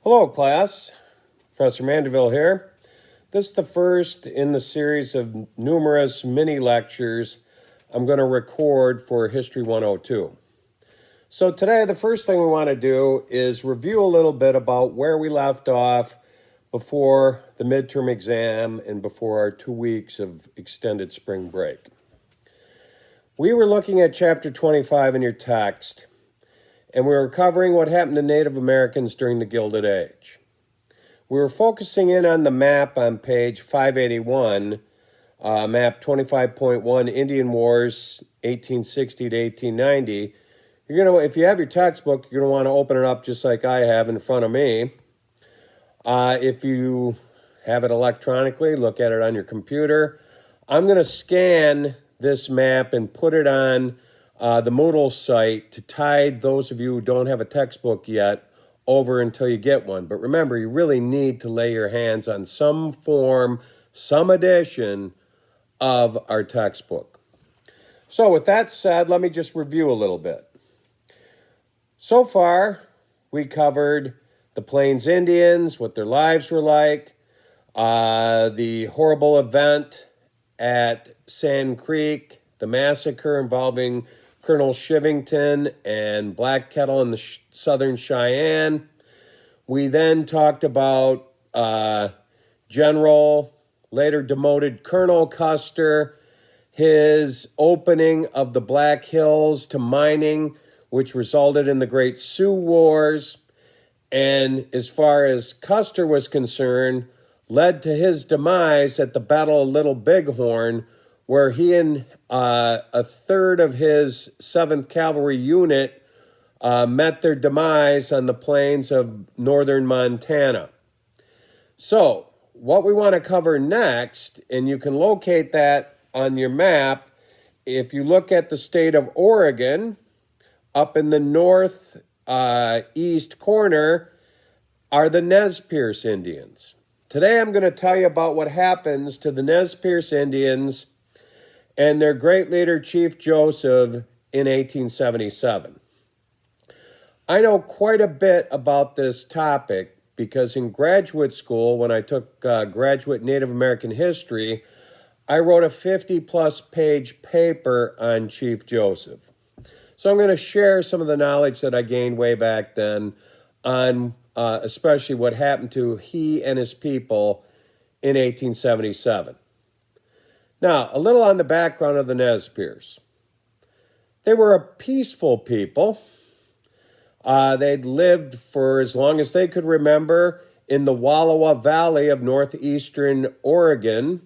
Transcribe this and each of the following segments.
Hello, class. Professor Mandeville here. This is the first in the series of numerous mini lectures I'm going to record for History 102. So today, the first thing we want to do is review a little bit about where we left off before the midterm exam and before our 2 weeks of extended spring break. We were looking at chapter 25 in your text, and we were covering what happened to Native Americans during the Gilded Age. We were focusing in on the map on page 581, map 25.1, Indian Wars, 1860 to 1890. If you have your textbook, you're going to want to open it up just like I have in front of me. If you have it electronically, look at it on your computer. I'm going to scan this map and put it on the Moodle site to tide those of you who don't have a textbook yet over until you get one. But remember, you really need to lay your hands on some form, some edition of our textbook. So with that said, let me just review a little bit. So far, we covered the Plains Indians, what their lives were like, the horrible event at Sand Creek, the massacre involving Colonel Shivington and Black Kettle in the Southern Cheyenne. We then talked about General, later demoted Colonel Custer, his opening of the Black Hills to mining, which resulted in the Great Sioux Wars, and as far as Custer was concerned, led to his demise at the Battle of Little Bighorn, where he and a third of his 7th Cavalry unit met their demise on the plains of northern Montana. So, what we want to cover next, and you can locate that on your map, if you look at the state of Oregon, up in the northeast corner, are the Nez Perce Indians. Today I'm going to tell you about what happens to the Nez Perce Indians and their great leader, Chief Joseph, in 1877. I know quite a bit about this topic because in graduate school, when I took graduate Native American history, I wrote a 50-plus page paper on Chief Joseph. So I'm going to share some of the knowledge that I gained way back then on especially what happened to he and his people in 1877. Now, a little on the background of the Nez Perce. They were a peaceful people. They'd lived for as long as they could remember in the Wallowa Valley of northeastern Oregon,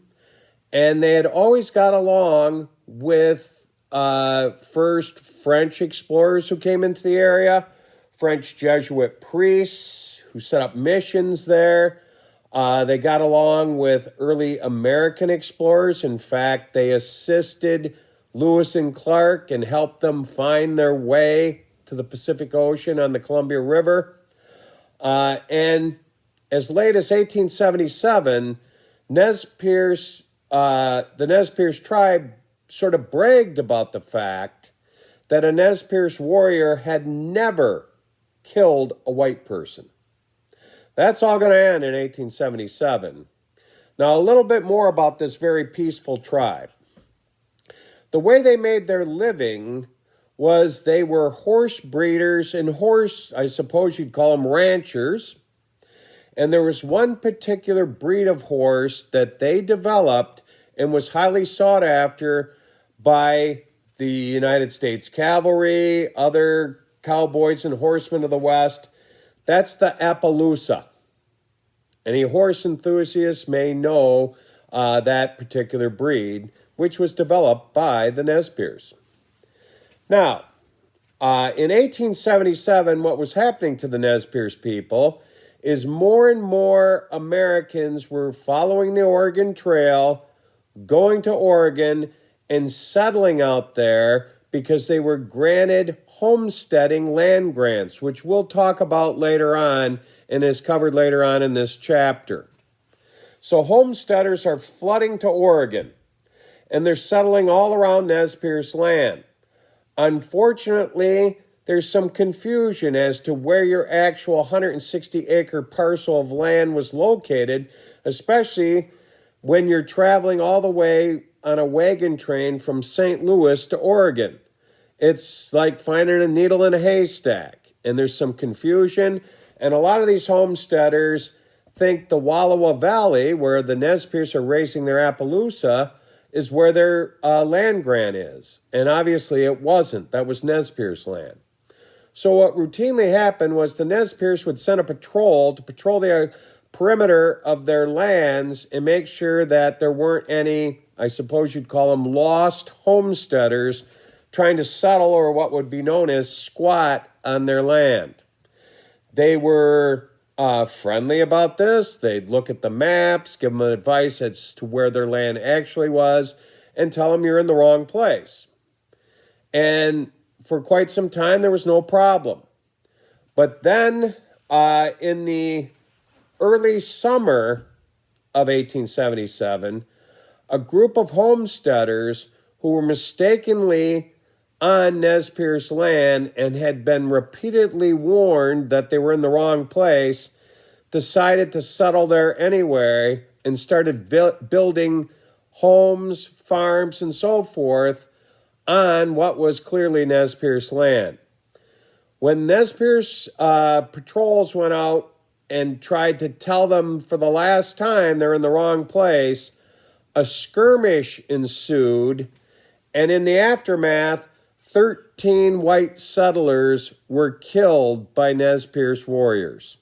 and they had always got along with first French explorers who came into the area, French Jesuit priests who set up missions there. They got along with early American explorers. In fact, they assisted Lewis and Clark and helped them find their way to the Pacific Ocean on the Columbia River. And as late as 1877, the Nez Perce tribe sort of bragged about the fact that a Nez Perce warrior had never killed a white person. That's all going to end in 1877. Now, a little bit more about this very peaceful tribe. The way they made their living was they were horse breeders and I suppose you'd call them ranchers. And there was one particular breed of horse that they developed and was highly sought after by the United States Cavalry, other cowboys and horsemen of the West. That's the Appaloosa. Any horse enthusiasts may know that particular breed, which was developed by the Nez Perce. Now, in 1877, what was happening to the Nez Perce people is more and more Americans were following the Oregon Trail, going to Oregon, and settling out there because they were granted homesteading land grants, which we'll talk about later on and is covered later on in this chapter. So homesteaders are flooding to Oregon, and they're settling all around Nez Perce land. Unfortunately, there's some confusion as to where your actual 160-acre parcel of land was located, especially when you're traveling all the way on a wagon train from St. Louis to Oregon. It's like finding a needle in a haystack, and there's some confusion, and a lot of these homesteaders think the Wallowa Valley, where the Nez Perce are raising their Appaloosa, is where their land grant is. And obviously it wasn't. That was Nez Perce land. So what routinely happened was the Nez Perce would send a patrol to patrol the perimeter of their lands and make sure that there weren't any, I suppose you'd call them, lost homesteaders trying to settle or what would be known as squat on their land. They were friendly about this. They'd look at the maps, give them advice as to where their land actually was, and tell them you're in the wrong place. And for quite some time, there was no problem. But then, in the early summer of 1877, a group of homesteaders who were mistakenly on Nez Perce land and had been repeatedly warned that they were in the wrong place, decided to settle there anyway and started building homes, farms, and so forth on what was clearly Nez Perce land. When Nez Perce patrols went out and tried to tell them for the last time they're in the wrong place, a skirmish ensued, and in the aftermath, 13 white settlers were killed by Nez Perce warriors.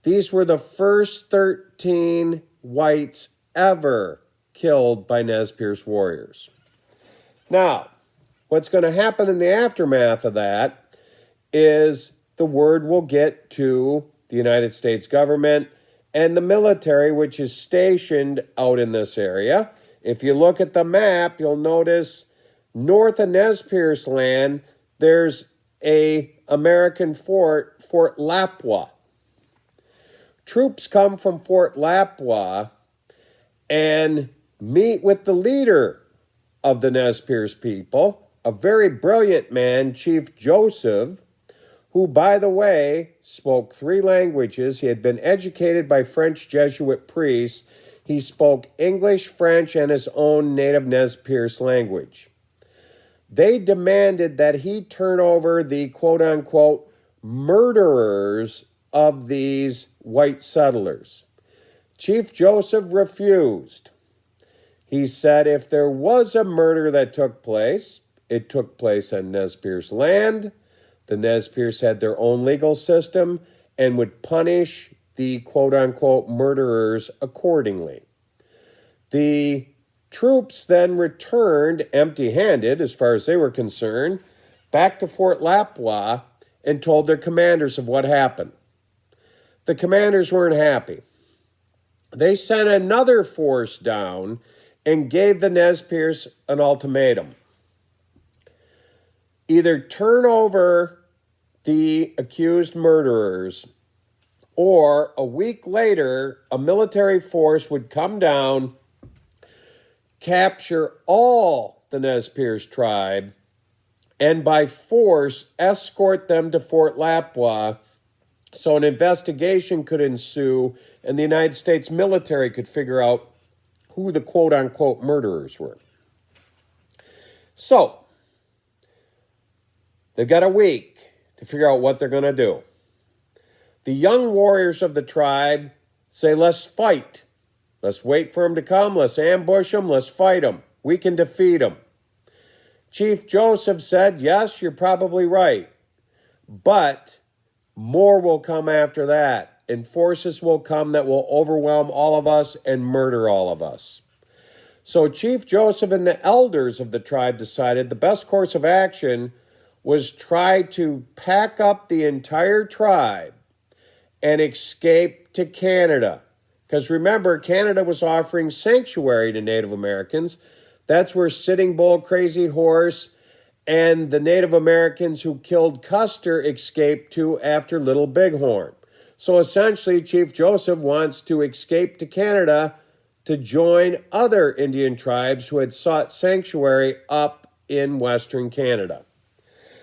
These were the first 13 whites ever killed by Nez Perce warriors. Now, what's going to happen in the aftermath of that is the word will get to the United States government and the military, which is stationed out in this area. If you look at the map, you'll notice north of Nez Perce land, there's a American fort, Fort Lapua. Troops come from Fort Lapua and meet with the leader of the Nez Perce people, a very brilliant man, Chief Joseph, who, by the way, spoke 3 languages. He had been educated by French Jesuit priests. He spoke English, French, and his own native Nez Perce language. They demanded that he turn over the quote-unquote murderers of these white settlers. Chief Joseph refused. He said if there was a murder that took place, it took place on Nez Perce land. The Nez Perce had their own legal system and would punish the quote-unquote murderers accordingly. The troops then returned empty-handed, as far as they were concerned, back to Fort Lapua and told their commanders of what happened. The commanders weren't happy. They sent another force down and gave the Nez Perce an ultimatum. Either turn over the accused murderers, or a week later, a military force would come down, capture all the Nez Perce tribe, and by force escort them to Fort Lapua so an investigation could ensue and the United States military could figure out who the quote-unquote murderers were. So, they've got a week to figure out what they're going to do. The young warriors of the tribe say, let's fight. Let's wait for him to come. Let's ambush him. Let's fight him. We can defeat him. Chief Joseph said, yes, you're probably right. But more will come after that. And forces will come that will overwhelm all of us and murder all of us. So Chief Joseph and the elders of the tribe decided the best course of action was try to pack up the entire tribe and escape to Canada. Because remember, Canada was offering sanctuary to Native Americans. That's where Sitting Bull, Crazy Horse, and the Native Americans who killed Custer escaped to after Little Bighorn. So essentially, Chief Joseph wants to escape to Canada to join other Indian tribes who had sought sanctuary up in Western Canada.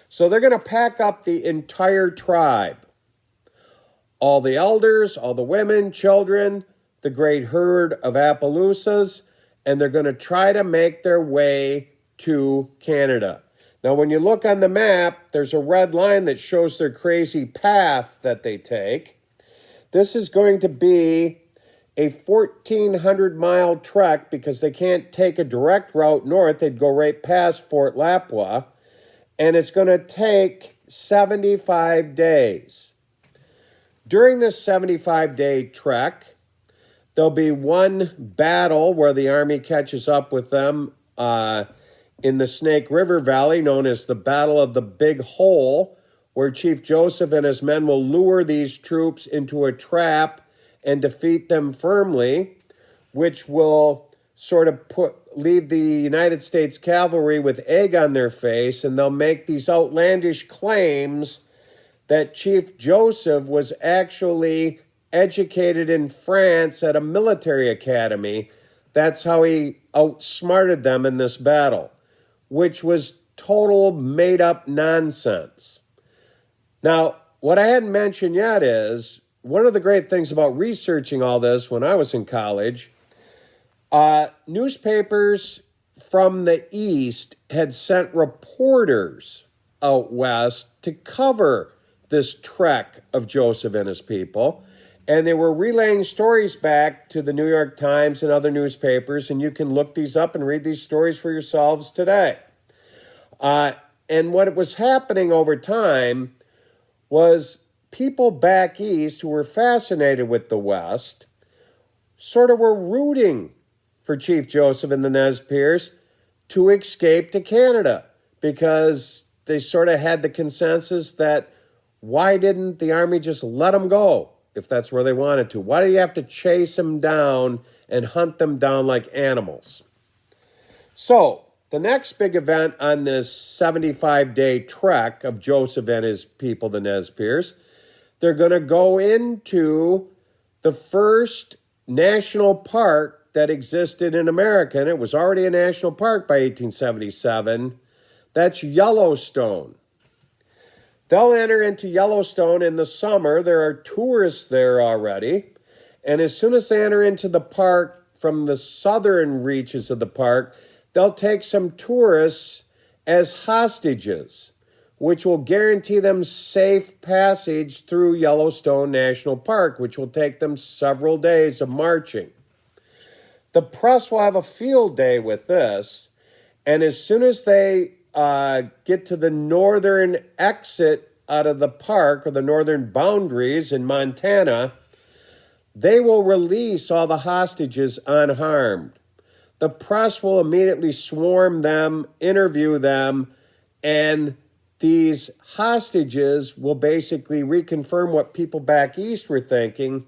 So they're going to pack up the entire tribe. All the elders, all the women, children, the great herd of Appaloosas, and they're going to try to make their way to Canada. Now, when you look on the map, there's a red line that shows their crazy path that they take. This is going to be a 1,400-mile trek because they can't take a direct route north. They'd go right past Fort Lapua, and it's going to take 75 days. During this 75-day trek, there'll be one battle where the army catches up with them in the Snake River Valley, known as the Battle of the Big Hole, where Chief Joseph and his men will lure these troops into a trap and defeat them firmly, which will sort of leave the United States cavalry with egg on their face, and they'll make these outlandish claims that Chief Joseph was actually educated in France at a military academy. That's how he outsmarted them in this battle, which was total made-up nonsense. Now, what I hadn't mentioned yet is, one of the great things about researching all this when I was in college, newspapers from the East had sent reporters out west to cover this trek of Joseph and his people, and they were relaying stories back to the New York Times and other newspapers, and you can look these up and read these stories for yourselves today. And what was happening over time was people back east who were fascinated with the West sort of were rooting for Chief Joseph and the Nez Perce to escape to Canada, because they sort of had the consensus that why didn't the army just let them go if that's where they wanted to? Why do you have to chase them down and hunt them down like animals? So the next big event on this 75-day trek of Joseph and his people, the Nez Perce, they're going to go into the first national park that existed in America, and it was already a national park by 1877. That's Yellowstone. They'll enter into Yellowstone in the summer. There are tourists there already. And as soon as they enter into the park from the southern reaches of the park, they'll take some tourists as hostages, which will guarantee them safe passage through Yellowstone National Park, which will take them several days of marching. The press will have a field day with this, and as soon as they get to the northern exit out of the park, or the northern boundaries in Montana, they will release all the hostages unharmed. The press will immediately swarm them, interview them, and these hostages will basically reconfirm what people back east were thinking.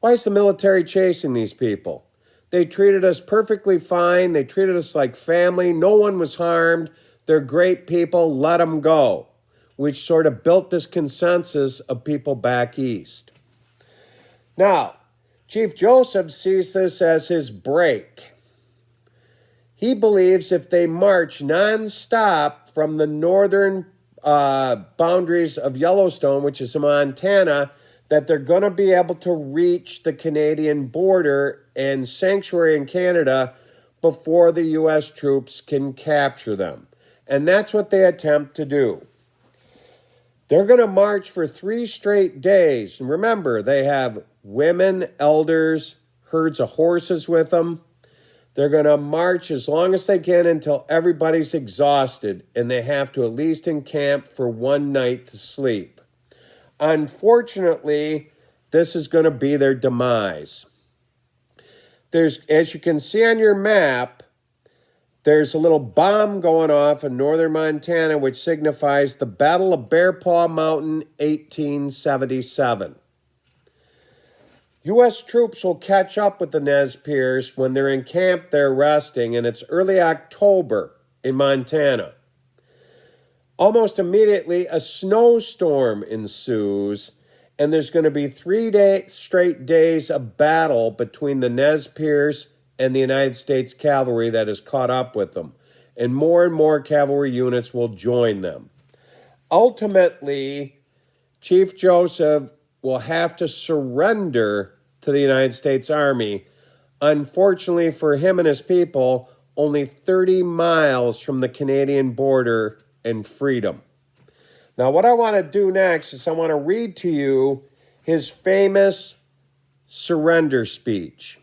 Why is the military chasing these people? They treated us perfectly fine. They treated us like family. No one was harmed. They're great people. Let them go, which sort of built this consensus of people back east. Now, Chief Joseph sees this as his break. He believes if they march nonstop from the northern boundaries of Yellowstone, which is Montana, that they're going to be able to reach the Canadian border and sanctuary in Canada before the U.S. troops can capture them. And that's what they attempt to do. They're going to march for 3 straight days. And remember, they have women, elders, herds of horses with them. They're going to march as long as they can until everybody's exhausted, and they have to at least encamp for one night to sleep. Unfortunately, this is going to be their demise. As you can see on your map, there's a little bomb going off in northern Montana, which signifies the Battle of Bear Paw Mountain, 1877. U.S. troops will catch up with the Nez Perce when they're in camp there resting, and it's early October in Montana. Almost immediately, a snowstorm ensues, and there's going to be 3 straight days of battle between the Nez Perce and the United States cavalry that has caught up with them. And more cavalry units will join them. Ultimately, Chief Joseph will have to surrender to the United States Army. Unfortunately for him and his people, only 30 miles from the Canadian border and freedom. Now, what I want to do next is I want to read to you his famous surrender speech.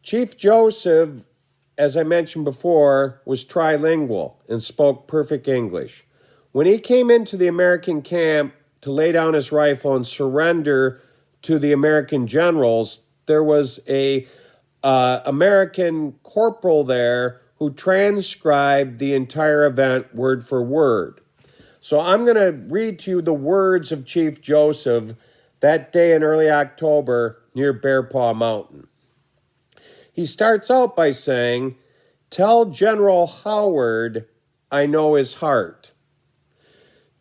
Chief Joseph, as I mentioned before, was trilingual and spoke perfect English. When he came into the American camp to lay down his rifle and surrender to the American generals, there was a American corporal there who transcribed the entire event word for word. So I'm going to read to you the words of Chief Joseph that day in early October near Bear Paw Mountain. He starts out by saying, "Tell General Howard I know his heart."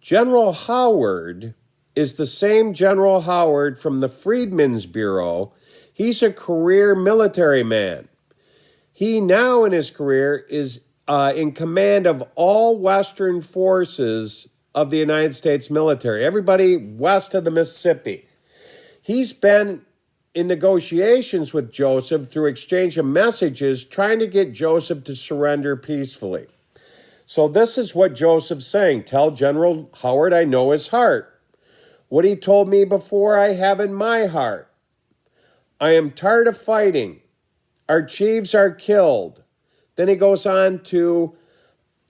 General Howard is the same General Howard from the Freedmen's Bureau. He's a career military man. He now in his career is in command of all Western forces of the United States military, everybody west of the Mississippi. He's been in negotiations with Joseph through exchange of messages, trying to get Joseph to surrender peacefully. So this is what Joseph's saying. Tell General Howard I know his heart. What he told me before I have in my heart. I am tired of fighting. Our chiefs are killed. Then he goes on to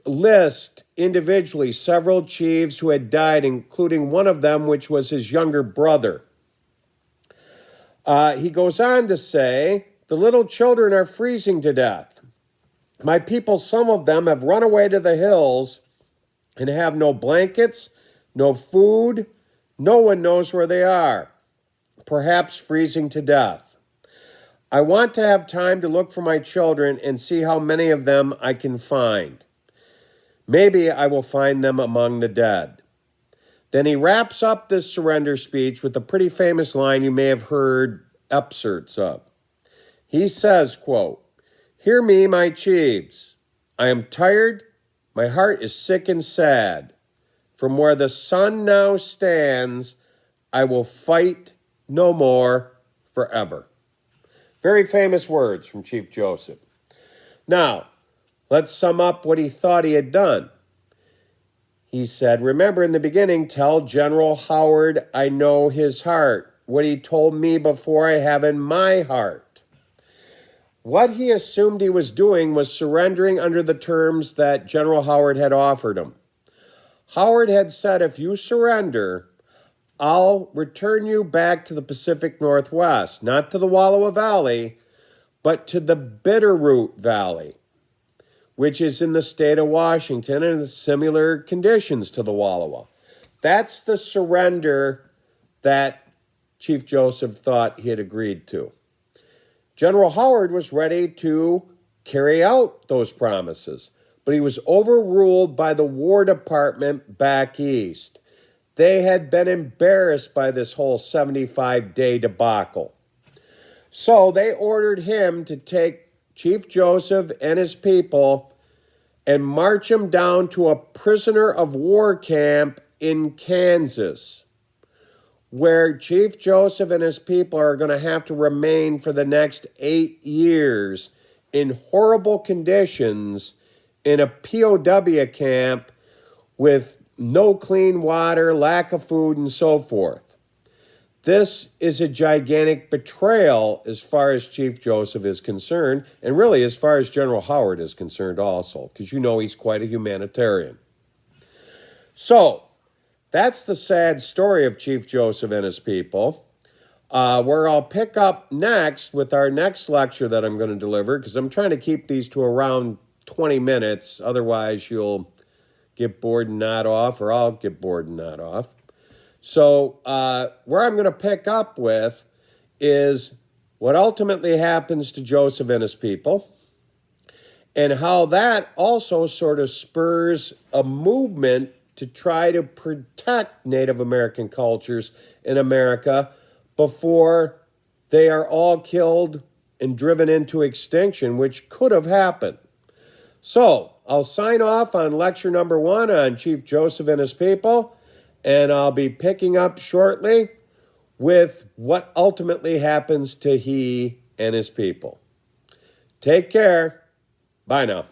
list individually several chiefs who had died, including one of them, which was his younger brother. He goes on to say, the little children are freezing to death. My people, some of them, have run away to the hills and have no blankets, no food. No one knows where they are, perhaps freezing to death. I want to have time to look for my children and see how many of them I can find. Maybe I will find them among the dead. Then he wraps up this surrender speech with a pretty famous line you may have heard excerpts of. He says, quote, "Hear me, my chiefs. I am tired. My heart is sick and sad. From where the sun now stands, I will fight no more forever." Very famous words from Chief Joseph. Now, let's sum up what he thought he had done. He said, remember in the beginning, tell General Howard I know his heart, what he told me before I have in my heart. What he assumed he was doing was surrendering under the terms that General Howard had offered him. Howard had said, if you surrender, I'll return you back to the Pacific Northwest, not to the Wallowa Valley, but to the Bitterroot Valley, which is in the state of Washington and in similar conditions to the Wallowa. That's the surrender that Chief Joseph thought he had agreed to. General Howard was ready to carry out those promises, but he was overruled by the War Department back east. They had been embarrassed by this whole 75-day debacle. So they ordered him to take Chief Joseph and his people and march him down to a prisoner of war camp in Kansas, where Chief Joseph and his people are going to have to remain for the next 8 years in horrible conditions in a POW camp with no clean water, lack of food, and so forth. This is a gigantic betrayal as far as Chief Joseph is concerned, and really as far as General Howard is concerned also, because you know he's quite a humanitarian. So, that's the sad story of Chief Joseph and his people, where I'll pick up next with our next lecture that I'm going to deliver, because I'm trying to keep these to around 20 minutes, otherwise you'll get bored and nod off, or I'll get bored and nod off. So where I'm going to pick up with is what ultimately happens to Joseph and his people, and how that also sort of spurs a movement to try to protect Native American cultures in America before they are all killed and driven into extinction, which could have happened. So I'll sign off on lecture number 1 on Chief Joseph and his people, and I'll be picking up shortly with what ultimately happens to he and his people. Take care. Bye now.